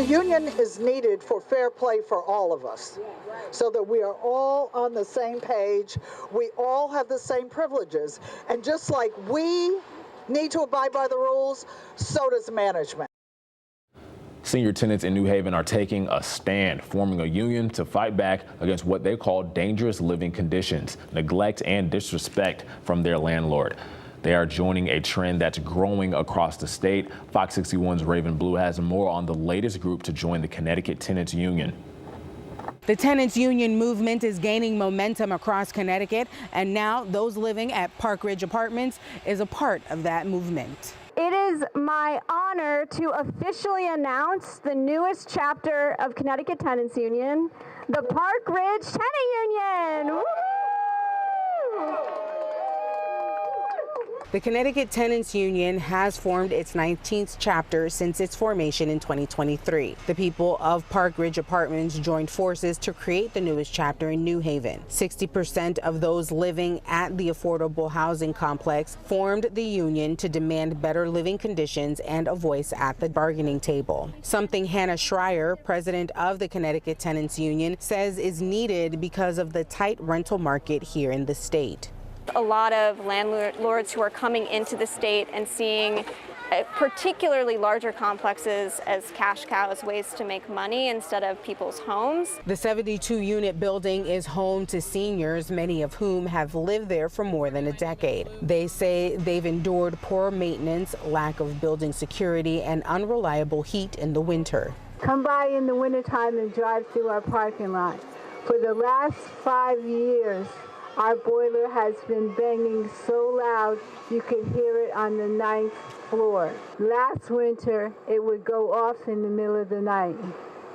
The union is needed for fair play for all of us, so that we are all on the same page. We all have the same privileges. And just like we need to abide by the rules, so does management. Senior tenants in New Haven are taking a stand, forming a union to fight back against what they call dangerous living conditions, neglect, and disrespect from their landlord. They are joining a trend that's growing across the state. Fox 61's Raven Blue has more on the latest group to join the Connecticut Tenants Union. The Tenants Union movement is gaining momentum across Connecticut, and now those living at Park Ridge Apartments is a part of that movement. It is my honor to officially announce the newest chapter of Connecticut Tenants Union, the Park Ridge Tenant Union. Woo! The Connecticut Tenants Union has formed its 19th chapter since its formation in 2023. The people of Park Ridge Apartments joined forces to create the newest chapter in New Haven. 60% of those living at the affordable housing complex formed the union to demand better living conditions and a voice at the bargaining table. Something Hannah Schreier, president of the Connecticut Tenants Union, says is needed because of the tight rental market here in the state. A lot of landlords who are coming into the state and seeing particularly larger complexes as cash cows, ways to make money instead of people's homes. The 72-unit building is home to seniors, many of whom have lived there for more than a decade. They say they've endured poor maintenance, lack of building security, and unreliable heat in the winter. Come by in the wintertime and drive through our parking lot. For the last 5 years, our boiler has been banging so loud you could hear it on the 9th floor. Last winter, it would go off in the middle of the night.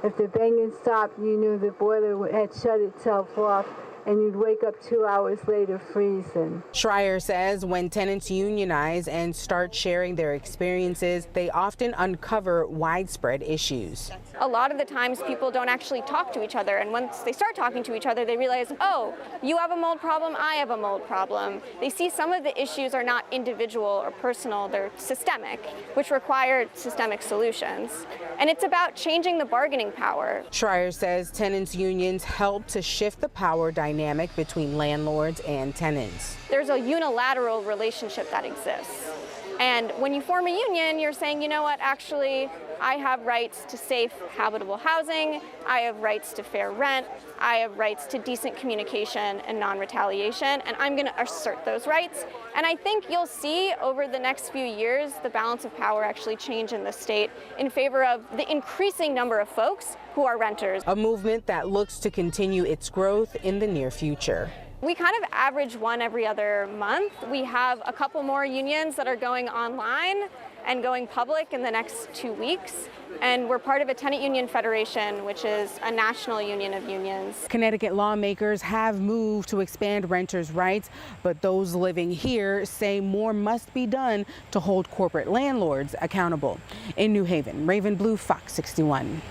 If the banging stopped, you knew the boiler had shut itself off, and you'd wake up 2 hours later freezing. Schreier says when tenants unionize and start sharing their experiences, they often uncover widespread issues. A lot of the times people don't actually talk to each other, and once they start talking to each other, they realize, oh, you have a mold problem, I have a mold problem. They see some of the issues are not individual or personal, they're systemic, which require systemic solutions. And it's about changing the bargaining power. Schreier says tenants unions help to shift the power dynamic between landlords and tenants. There's a unilateral relationship that exists. And when you form a union, you're saying, you know what, actually, I have rights to safe, habitable housing, I have rights to fair rent, I have rights to decent communication and non-retaliation, and I'm going to assert those rights. And I think you'll see over the next few years the balance of power actually change in the state in favor of the increasing number of folks who are renters. A movement that looks to continue its growth in the near future. We kind of average one every other month. We have a couple more unions that are going online and going public in the next 2 weeks. And we're part of a tenant union federation, which is a national union of unions. Connecticut lawmakers have moved to expand renters' rights, but those living here say more must be done to hold corporate landlords accountable. In New Haven, Raven Blue, Fox 61.